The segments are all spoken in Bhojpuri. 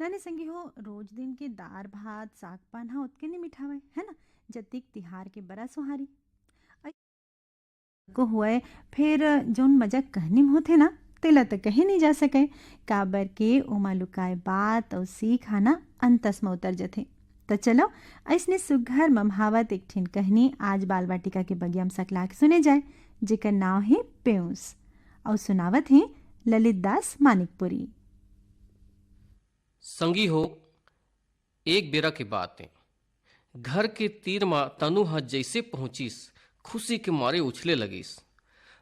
जाने संगी हो रोज दिन के दार भात साग पान हा उतके नहीं मिठावे है ना। जतिक तिहार के बरा सुहारी को हुए फिर जोन मजा कहनी में होते ना तेला तो कहे नहीं जा सके। काबर के ओमा लुकाए बात और सीख आना अंतस में उतर जथे। तो चलो ऐसने सुघर ममहावत एक ठिन कहनी आज बाल बाटिका के बगियाम सकला के सुने जाए जेकर नाव है पेऊस और सुनावत है ललित दास मानिकपुरी। संगी हो एक बेरा के बात है। घर के तीर मा तनु ह जैसे पहुंचिस खुशी के मारे उछले लगिस।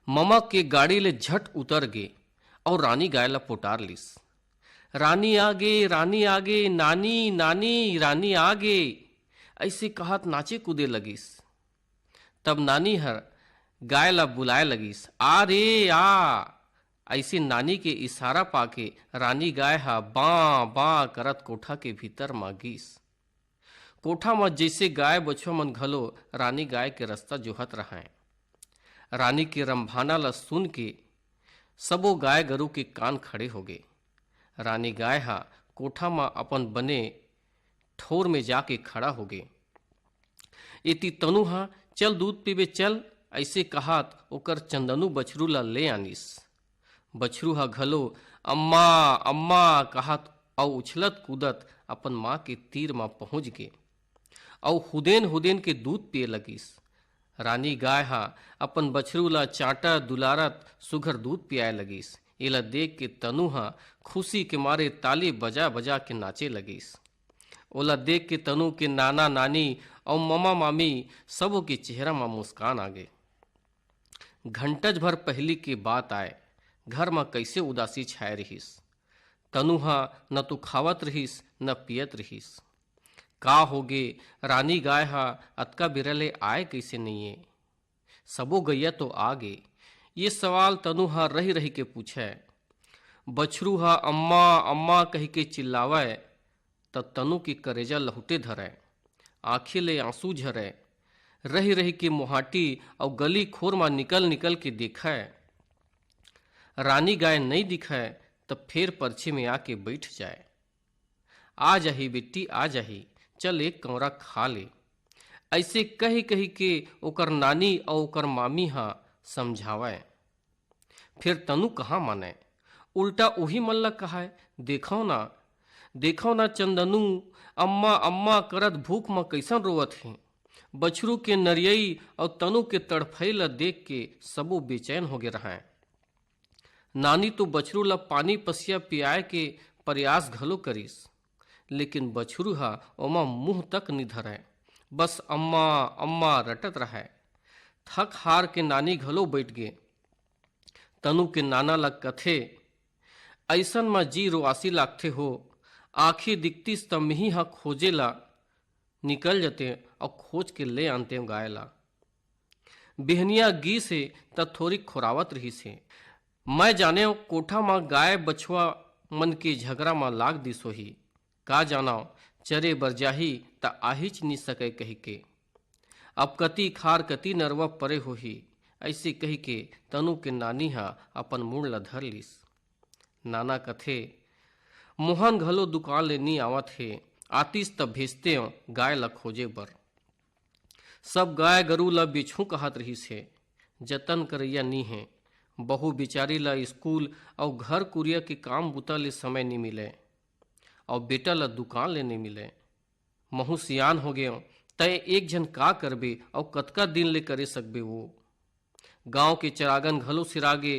ममा के गाड़ी ले झट उतर गे और रानी गाय ला पोटार लिस। रानी आगे नानी नानी रानी आगे ऐसे कहत नाचे कूदे लगिस। तब नानी हर गाय ला बुलाए लगिस, आ रे आ। ऐसे नानी के इशारा पाके रानी गाय हा बाँ बाँ करत कोठा के भीतर मा गिस। कोठा में जैसे गाय बछवा मन घलो रानी गाय के रास्ता जोहत रहाए। रानी के रंभाना ला सुन के सबो गाय गरु के कान खड़े हो गए। रानी गाय हा कोठा में अपन बने ठोर में जाके खड़ा हो गए। इति तनु हा चल दूध पीबे चल ऐसे कहत ओकर चंदनु बछरू ला ले आनिस। बछरू हा घलो अम्मा अम्मा कहत और उछलत कूदत अपन माँ के तीर में पहुंच गे और हुदेन हुदेन के दूध पिए लगिस। रानी गाय हा अपन बछरू ला चाटा दुलारत सुघर दूध पियाए लगिस। एला देख के तनु हा खुशी के मारे ताली बजा बजा के नाचे लगिस। ओला देख के तनु के नाना नानी और ममा मामी सबों के चेहरा में मुस्कान आ गए। घंटज भर पहली के बात आए घर में कैसे उदासी छाए रहीस। तनु हा न तो खावत रहीस न पियत रहीस। का होगे रानी गाय हा अतका बिरले आए कैसे नहीं है। सबो गैया तो आ गए। ये सवाल तनु हा रही रही के पूछे। बछरू हा अम्मा अम्मा कह के चिल्लावे तब तनु की करेजा लहुटे धरे, आंखें ले आंसू झरे। रही रही के मुहाटी और गली खोर में निकल निकल के देखा। रानी गाय नहीं दिखाए तब फिर परछे में आके बैठ जाए। आ जाही बेटी आ जाही, चल एक कौरा खा ले। ऐसे कही कही के ओकर नानी और ओकर मामी हा समझावे। फिर तनु कहाँ माने, उल्टा वही मन ला कहा है, देखो ना चंदनु अम्मा अम्मा करत भूख में कैसन रोवत है। बछरू के नरियई और तनु के तड़फई ला देख के सबो बेचैन हो गए रहा। नानी तो बछरू ला पानी पसिया पियाए के प्रयास घलो करिस, लेकिन बछरू हा ओमा मुंह तक नहीं धरे, बस अम्मा अम्मा रटत रहे। थक हार के नानी घलो बैठ गए। तनु के नाना ला कथे, ऐसन में जी रोआसी लागथे हो। आखिर दिखती तब ही हा खोजे ला निकल जाते और खोज के ले आनते गाय ला। बिहनिया गी से तब थोड़ी खुरावत रही से। मैं जाने कोठा में गाय बछवा मन के झगड़ा में लाग दी सोही। का जाना चरे बर जाही त आहिच नहीं सके कही के। अब कति खार कति नरवा परे होही। ऐसे कही के तनु के नानी हा अपन मुड़ ला धर लिस। नाना कथे, मोहन घलो दुकान ले नी आवत है, आतिस तब भेजते गाय ला खोजे बर। सब गाय गरु ला बिछू कहत रही से, जतन करैया नी है। बहू बिचारी ला स्कूल और घर कुरिया के काम बुता ले समय नहीं मिले और बेटा ला दुकान ले नहीं मिले। महू सियान हो गए तय एक जन का करबे और कतका दिन ले करे सकबे। वो गांव के चरागन घलो सिरागे,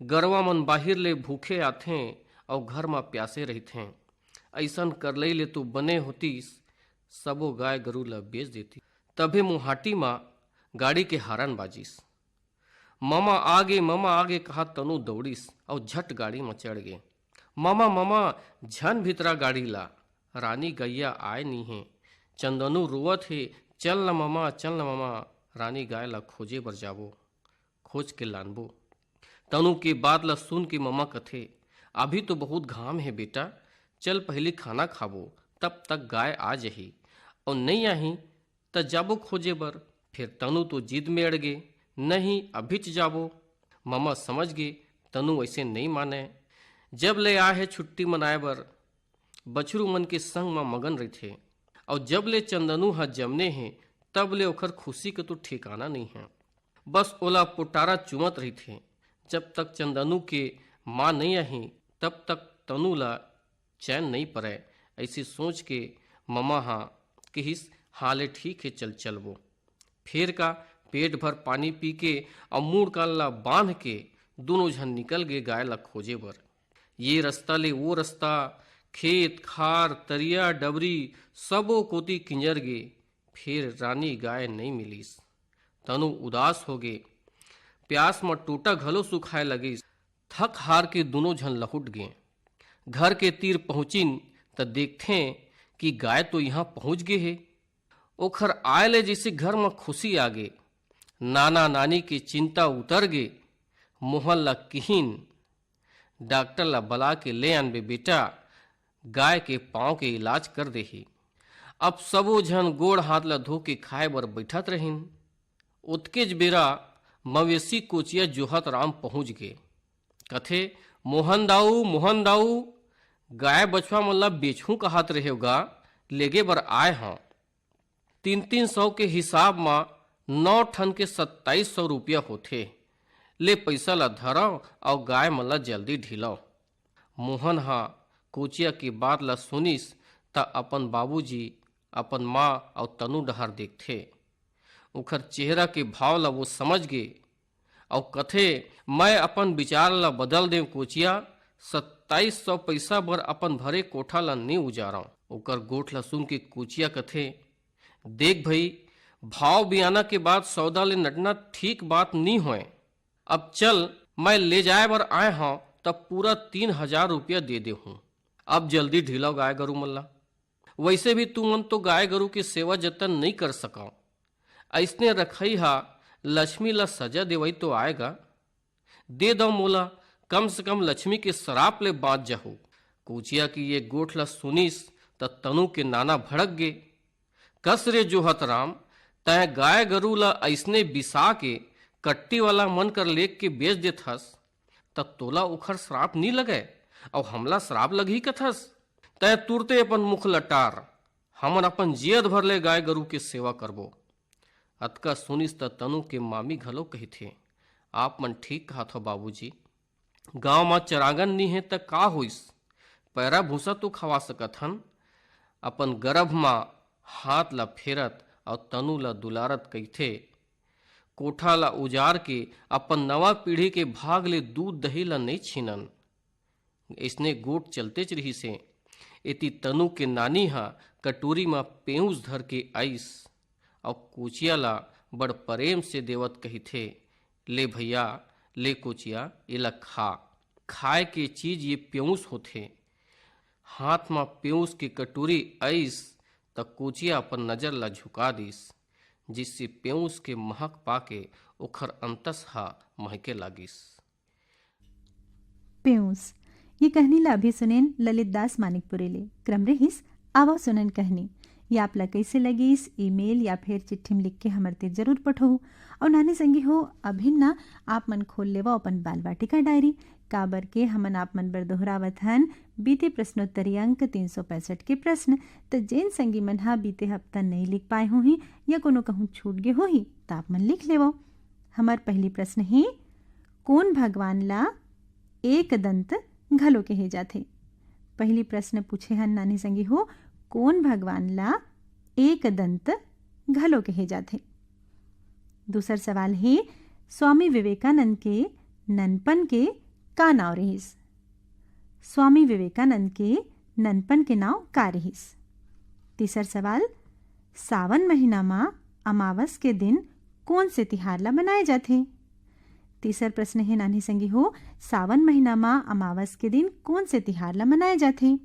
गरवा मन बाहिर ले भूखे आथे और घर में प्यासे रहते। ऐसन कर ले तो बने होती सबो गाय गरु ला बेच देती। तभे मुहाटी माँ गाड़ी के हारन बाजिस। मामा आगे कहा तनु दौड़ीस और झट गाड़ी में चढ़ गए। मामा झन भीतरा गाड़ी ला, रानी गैया आए नहीं है। चंदनु रोवत है, चल न मामा रानी गाय ला खोजे बर जाबो, खोज के लानबो। तनु के बात ला सुन के मामा कथे, अभी तो बहुत घाम है बेटा, चल पहले खाना खाबो तब तक गाय आ जही, और नहीं आही त जाबो खोजे बर। फिर तनु तो जिद में अड़ गए, नहीं अभिच जाबो। मामा समझ गए तनु ऐसे नहीं माने। जब ले आ है छुट्टी मनाए बर बछरू मन के संग में मगन रहिथे। और जब ले चंदनू ह जमने हैं तब ले ओखर खुशी के तो ठिकाना नहीं है। बस ओला पोटारा चुमत रहिथे। जब तक चंदनू के माँ नहीं आई तब तक तनु ला चैन नहीं पड़े। ऐसी सोच के ममा हाँ किहिस हाले ठीक है चल चलबो। फिर का पेट भर पानी पी के और मूड का ला बांध के दोनों झन निकल गए गाय ला खोजे बर। ये रास्ता ले वो रास्ता, खेत खार तरिया डबरी सबो कोती किंजर गे, फिर रानी गाय नहीं मिलीस। तनु उदास हो गे, प्यास में टूटा घलो सुखाए लगिस। थक हार के दोनों झन लहुट गए। घर के तीर पहुंचिन त देखते कि गाय तो यहाँ पहुंच गए है। ओखर आए ले जैसे घर में खुशी आ गे। नाना नानी की चिंता उतर गे। मोहन ला किहिन डॉक्टर ला बला के ले आनबे बेटा, गाय के पाँव के इलाज कर देही। अब सबो झन गोड़ हाथ ला धो के खाए बर बैठत रहिन। उतकेज बेरा मवेशी कोचिया जोहत राम पहुंच गए। कथे मोहन दाऊ गाय बछवा मन ला बेचहूँ कहत रहे गा, लेगे बर आए हाँ। 300 के हिसाब में 9 ठन के 2700 रुपया होथे। ले पैसा ला धराओ और गाय मन ला जल्दी ढिलाओ। मोहन हाँ कोचिया की बात ला सुनिस त अपन बाबूजी अपन माँ और तनु डहर देखथे। उखर चेहरा के भाव ला वो समझ गे और कथे मैं अपन विचार ला बदल देव कोचिया, 2700 पैसा बर अपन भरे कोठा ला नहीं उजारा। ओकर गोठ ला सुन के कोचिया कथे देख भाई, भाव बियाना के बाद सौदा ले नटना ठीक बात नहीं होए। अब चल मैं ले जाए बर आए हाँ तब पूरा 3000 रुपया दे दे हूँ। अब जल्दी ढिलाओ गाय गरु मल्ला। वैसे भी तू मन तो गाय गरु की सेवा जतन नहीं कर सका। ऐसने रखई हा लक्ष्मी ला सजा देवई तो आएगा। दे दो मोला, कम से कम लक्ष्मी के शराप ले बाँच जाहू। कोचिया की ये गोठ ला सुनिस त तनु के नाना भड़क गे। कस रे जोहत राम, तय गाय गरु ला ऐसने बिसा के कट्टी वाला मन कर लेक के बेच देथस तब तोला उखर श्राप नहीं लगे और हमला श्राप लगी कथस। तय तुरते अपन मुख लटार, हमन अपन जियत भर ले गाय गरु के सेवा करबो। अतका सुनिस त तनु के मामी घलो कही थे, आप मन ठीक कहा थो बाबूजी। गांव में चरागन नहीं है त का होइस, पैरा भूसा तो खवा सकत हन। अपन गर्भ में हाथ ला फेरत और तनु ला दुलारत कहीथे। कोठा ला उजार के अपन नवा पीढ़ी के भाग ले दूध दही ला नहीं छीनन। इसने गोट चलते च रही से। इति तनु के नानी हा कटोरी में पेऊस धर के आइस और कोचिया ला बड़ प्रेम से देवत कही थे, ले भैया ले कोचिया इला खा। खाए के चीज ये पेऊस होथे। हाथ में पेऊस की कटोरी आइस त कोचिया अपन नजर ला झुका दिस, जिससे पेऊस के महक पाके ओखर अंतस हा महके लागिस। पेऊस ये कहनी ला अभी सुनेन ललित दास मानिकपुरी ले। क्रम रहिस आवा सुनन कहनी। या आप ला कैसे लगिस, ईमेल या फिर चिट्ठी में लिख के हमर ते जरूर पठो। और नानी संगी हो अभी ना आप मन खोल लेवा अपन बाल वाटिका डायरी। काबर के हमन आप मन बर दोहरावत हन बीते प्रश्नोत्तरी अंक 365 के प्रश्न। तो जेन संगी मन हा बीते हफ्ता नहीं लिख पाए हो ही या कोनो कहूँ छूट गए हो ही तो आप मन लिख लेवो। हमार पहली प्रश्न है, कौन भगवान ला एक दंत घलो कहे जाथे। पहली प्रश्न पूछे हन नानी संगी हो, कौन भगवान ला एक दंत घलो कहे जाथे। दूसर सवाल है, स्वामी विवेकानंद के ननपन के का नाव रहिस। स्वामी विवेकानंद के ननपन के नाव का रहिस। तीसर सवाल, सावन महीना में अमावस के दिन कौन से तिहार ला मनाए जाथे। तीसर प्रश्न है नानी संगी हो, सावन महीना में अमावस के दिन कौन से तिहार ला मनाए जाथे।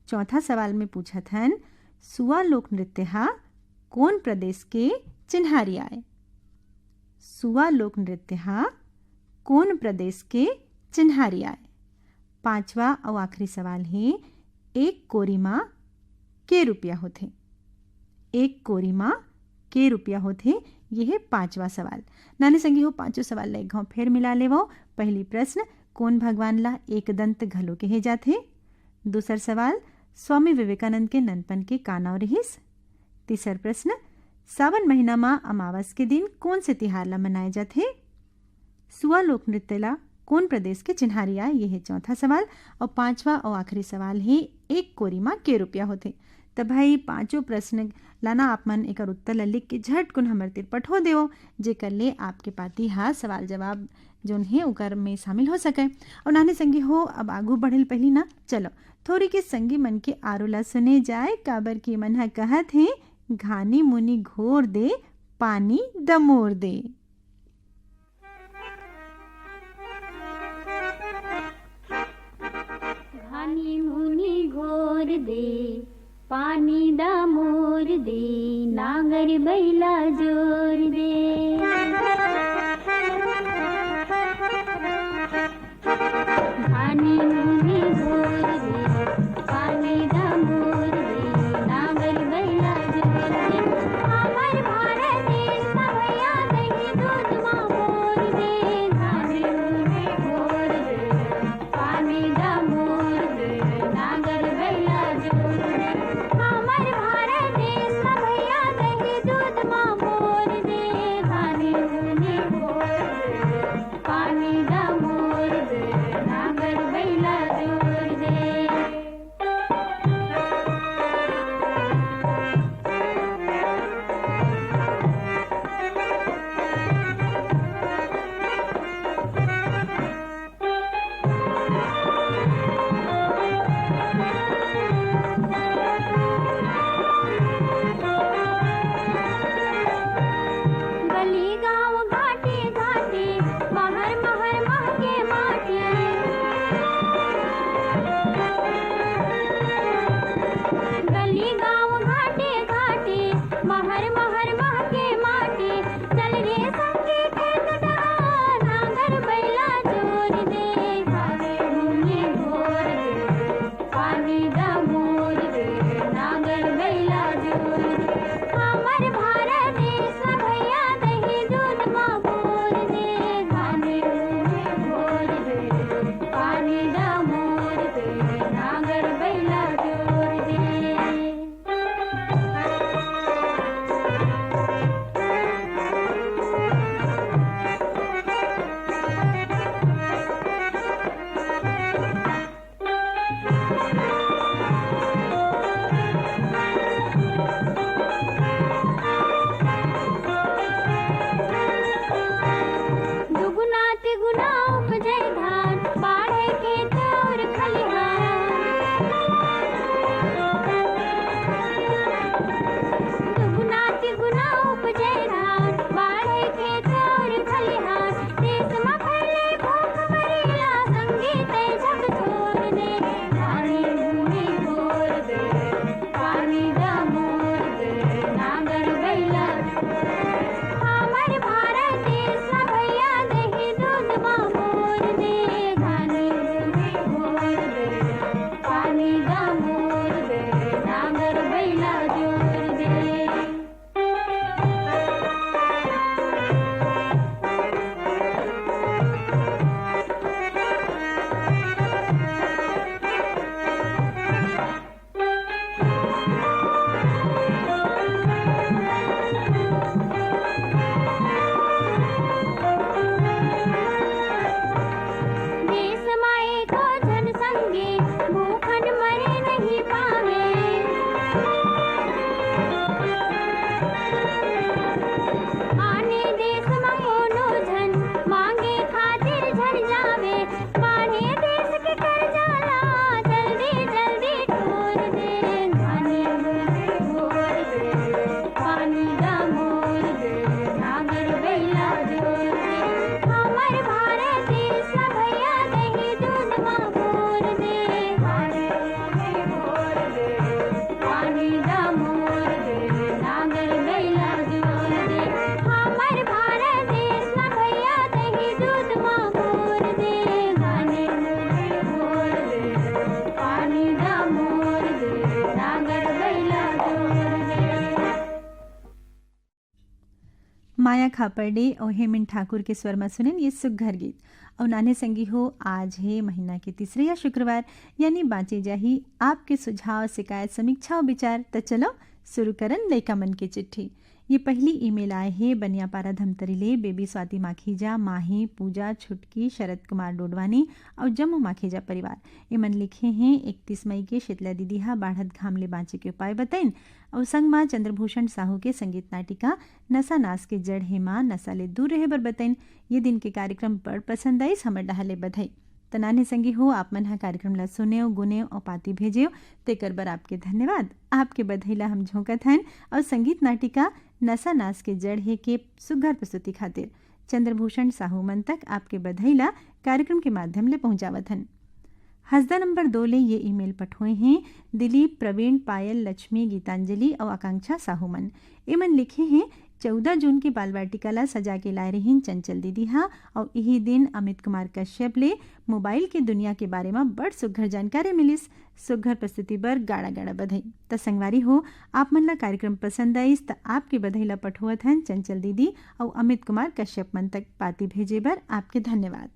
चौथा सवाल में पूछत हन, सुआ लोक नृत्य हा कौन प्रदेश के चिन्हारी आए। सुआ लोक नृत्य हा कौन प्रदेश के चिन्हारी आए। पांचवा और आखिरी सवाल है, एक कोरिमा के रुपया होथे। एक कोरिमा के रुपया होथे, यह है पांचवा सवाल। नानी संगी हो पांचों सवाल ला एक घाव फेर मिला लेवो। पहली प्रश्न, कौन भगवान ला एक दंत घलो कहे जाथे। दूसर सवाल, स्वामी विवेकानंद के ननपन के कानाव रहीस। तीसर प्रश्न, सावन महीना में अमावस के दिन कौन से तिहार ला मनाए जाथे? सुआ लोक नृत्य ला कौन प्रदेश के चिन्हारी आए? ये है चौथा सवाल। और पांचवा और आखिरी सवाल है, एक कोरी में के रुपया होते? तो भाई पांचों प्रश्न लाना आप मन एक उत्तर ला लिख के झट कुन हमर तिर पठो देव, जेकर ले आपके पाती हा सवाल जवाब जोन है उकर में शामिल हो सके। और नाने संगी हो, अब आगू बढ़ल पहली ना, चलो थोड़ी के संगी मन के आरोला सुने जाए। काबर की मन हा कहत है, घानी मुनी घोर दे, पानी दमोर दे। घानी मुनी घोर दे, पानी दमोर दे, नांगर बैला जोर दे। घानी मुनी घोर दे, पानी दमोर दे, नांगर बैला जोर दे। हमर भारत देश भैया दही दूध मां मोर दे। घानी मुनी घोर दे, पानी दमोर दे, नांगर बैला जोर दे। हमर भारत देश भैया दही दूध मां मोर दे। घानी मुनी घोर दे, पानी दमोर दे, नांगर बैला जोर दे। गली गांव घाटी घाटी, महर महर महके माटी। गली गांव घाटी घाटी, महर महर महके माटी। चल रे संगे खेत डहा, नांगर बैला जोर दे। घानी मुनी घोर दे, पानी दमोर दे, नांगर बैला जोर दे। हमर भारत देश भैया दही दूध मां मोर दे। घानी मुनी घोर दे, पानी दमोर दे, नांगर बैला जोर दे। दुगुना तिगुना उपजे धान, बाढ़े खेत और खलिहान। दुगुना तिगुना उपजे धान, बाढ़े खेत और खलिहान। देश में फैले भूख मरीला, संगी ते झक छोड़ दे। घानी मुनी घोर दे, पानी दमोर दे, नांगर बैला जोर दे। हमर भारत देश भैया दही दूध मां मोर दे। घानी मुनी घोर दे, पानी दमोर दे, नांगर बैला जोर दे। देश माए को जन संगे, भूखन मरे नहीं पावे। आने देश में कोनो जन, मांगे खातिर झड़ जावे। बाढ़े देश के कर्जा ला, जल्दी जल्दी ठोर दे। घानी मुनी घोर दे, पानी दमोर दे, नांगर बैला जोर दे। हमर भारत देश भैया दही दूध मां मोर दे। घानी मुनी घोर दे, पानी दमोर दे, नांगर बैला जोर दे। हमर भारत देश भैया दही दूध मां मोर दे। घानी मुनी घोर दे, पानी दमोर दे, नांगर बैला जोर दे। माया खापर्डे और हेमंत ठाकुर के स्वर में सुनेन ये सुघर गीत। और नाने संगी हो, आज है महीना के तीसरे या शुक्रवार, यानी बाँचे जाही आपके सुझाव, शिकायत, समीक्षा और विचार। तो चलो शुरू करन लइका मन के चिट्ठी। ये पहली ईमेल आए है बनियापारा धमतरीले बेबी स्वाति माखीजा, माही, पूजा, छुटकी, शरद कुमार डोडवानी और जम्मू माखीजा परिवार। इमन लिखे हैं 31 मई के शीतला दीदीहा बाढ़त घामले बाँचे के उपाय बताइन और संग माँ चंद्रभूषण साहू के संगीत नाटिका नशा नाश के जड़ हेमा नशा ले दूर रहे बर बताइन। ये दिन के कार्यक्रम बड़ पसंद आइस, हमर डहाले बधाई। तनाने संगी हो, आप मन हा कार्यक्रम ला सुने गुने और पाती भेजे तेकर बर आपके धन्यवाद। आपके बधाईला हम झोंकत हन और संगीत नाटिका नशा नाश के जड़ है के सुघर प्रस्तुति खातिर चंद्रभूषण साहू मन तक आपके बधाईला कार्यक्रम के माध्यम ले पहुंचावत हन। हसदा नंबर 2 ले ये ईमेल पठोए हैं दिलीप, प्रवीण, पायल, लक्ष्मी, गीतांजलि और आकांक्षा साहू मन। इमन लिखे हैं 14 जून की बाल वाटिका ला सजा के लाए रहीन चंचल दीदी हा और यही दिन अमित कुमार कश्यप ले मोबाइल के दुनिया के बारे में बड़ सुघर जानकारी मिलिस। सुघर प्रस्तुति बर गाड़ा गाड़ा बधाई। त संगवारी हो, आप मन ला कार्यक्रम पसंद आइस त आपके बधाई ला पठुवत हन चंचल दीदी और अमित कुमार कश्यप मन तक पाती भेजे बर आपके धन्यवाद।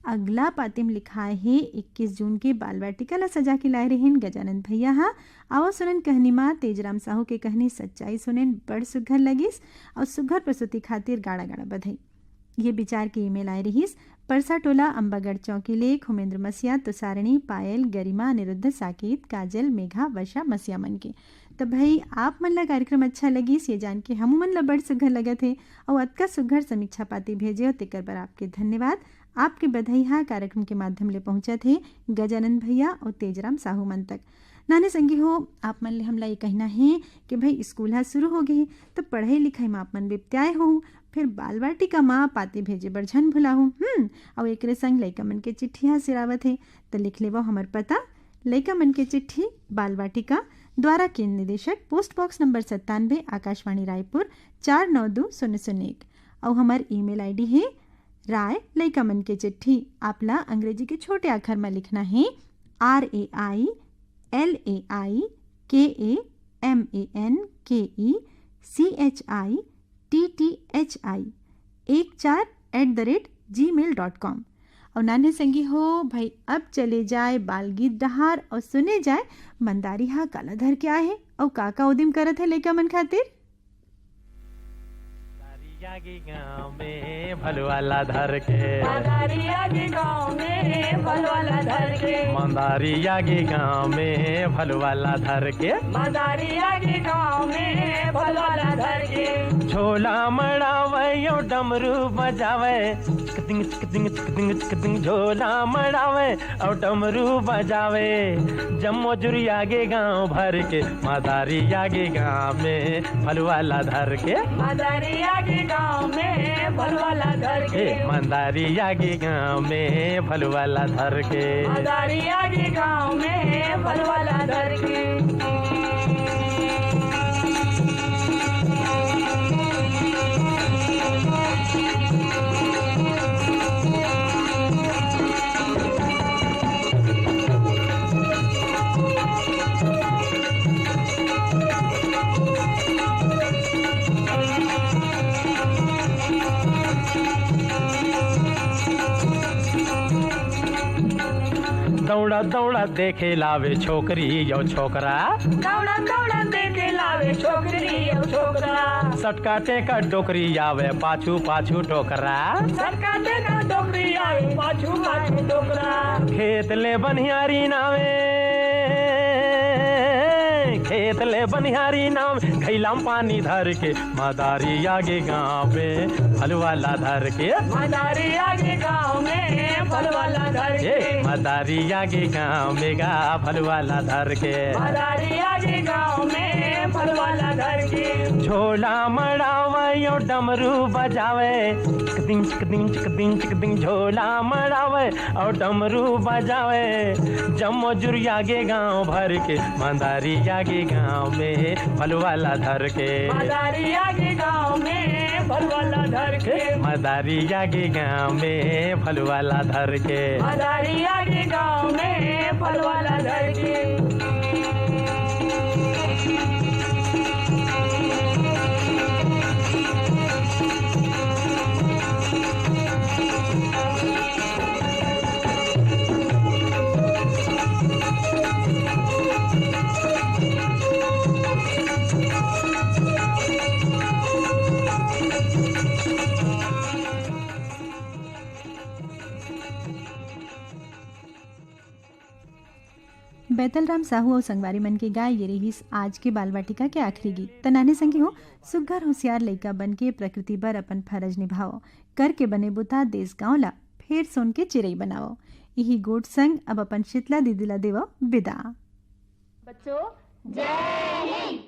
अगला पाती में लिखा है 21 जून के बाल वाटिका ला सजा के लाए रहीन गजानंद भैया हा। आओ सुनन कहनी माँ तेजराम साहू के कहनी सच्चाई सुनन बड़ सुघर लगिस और सुघर प्रस्तुति खातिर गाड़ा गाड़ा बधाई। ये विचार की ईमेल आए रहीस परसा टोला अंबागढ़ चौकी ले खुमेंद्र मसिया, तुषारणी, पायल, गरिमा, अनिरुद्ध, साकेत, काजल, मेघा, वर्षा मसिया मन के। तो भाई आप मन ला कार्यक्रम अच्छा लगिस ये जान के हम मन ला बड़ सुघर लगा थे और अतका सुघर समीक्षा पाती भेजे और तेकर पर आपके धन्यवाद। आपके बधाई हा कार्यक्रम के माध्यम ले पहुंचा थे गजानंद भैया और तेजराम साहू मन तक। नाने संगी हो, आप मन ले हमला ये कहना है कि भाई स्कूल हा शुरू हो गई तो पढ़ाई लिखाई में आप मन बिप्त्याए हो, फिर बाल वाटिका माँ पाती भेजे बर झन भुला हूँ। और एक संग लइका मन के चिट्ठी हा सिरावत है तो लिख लेवा हमर पता लइका मन के चिट्ठी बाल वाटिका द्वारा केंद्र निदेशक post box number 97 Akashvani Raipur 492001 और हमार ईमेल आईडी है राय लइका मन के चिट्ठी। आपला अंग्रेजी के छोटे अक्षर में लिखना है RAILAIKAMANKECCHI14@gmail.com। और नाने संगी हो भाई, अब चले जाए बाल गीत डहार और सुने जाए मंदारी हा काला धर के आए है और काका उदिम करत है लइका मन खातिर। के गाँव में भलवाला धर के मंदारिया के गाँव में भलवाला धर के मंदारिया के गाँव में भलवाला धर के मंदारिया के गाँव में भलवाला धर के झोला मड़ावे और डमरू बजावे चिकदिंग चिकदिंग चिकदिंग चिकदिंग झोला मड़ावे और डमरू बजावे जम्मो जुरिया के गाँव भर के मंदारिया के गाँव में भलवाला धर के मंदारिया के गाँव में भलवाला धर के मंदारिया के गाँव में भलवाला धर के मंदारिया के गाँव में भलवाला धर के। दौड़ा दौड़ा देखे लावे छोकरी यो छोकरा दौड़ा दौड़ा देखे लावे छोकरी और छोकरा सटकाटे का डोकरी आवे पाछू पाछू टोकरा सरकाते का डोकरी आवे पाछू पाछू डोकरा खेत ले बनिहारी नावे खेत ले बनिहारी नाम खैलाम पानी धर के मदारी आगे गाँव में फलवाला धर के मदारी आगे गाँव में फलवाला धर के मदारी आगे गाँव में गा फलवाला धर के मदारी आगे गाँव में फलवाला धर के झोला मड़ावे और डमरू बजावे चिकदिंग चिकदिंग चिकदिंग चिकदिंग झोला मड़ावे और डमरू बजावे जम्मो जुरिया गे गाँव भर के मंदारी आगे गाँव में फलवाला धर के मदारी आगे गाँव में फलवाला धर के मदारी आगे गाँव में फलवाला धर के मदारी आगे गाँव में फलवाला धर के। बैतलराम साहू और संगवारी मन के गाय ये रही आज के बाल वाटिका के आखिरी गीत। तनाने संगी हो सुग्घर होशियार लइका बन के प्रकृति पर अपन फरज निभाओ, करके बने बुता देश गाँव ला फिर सुन के चिरई बनाओ। यही गोट संग अब अपन शीतला दीदी ला देव विदा। बच्चों जय हिंद।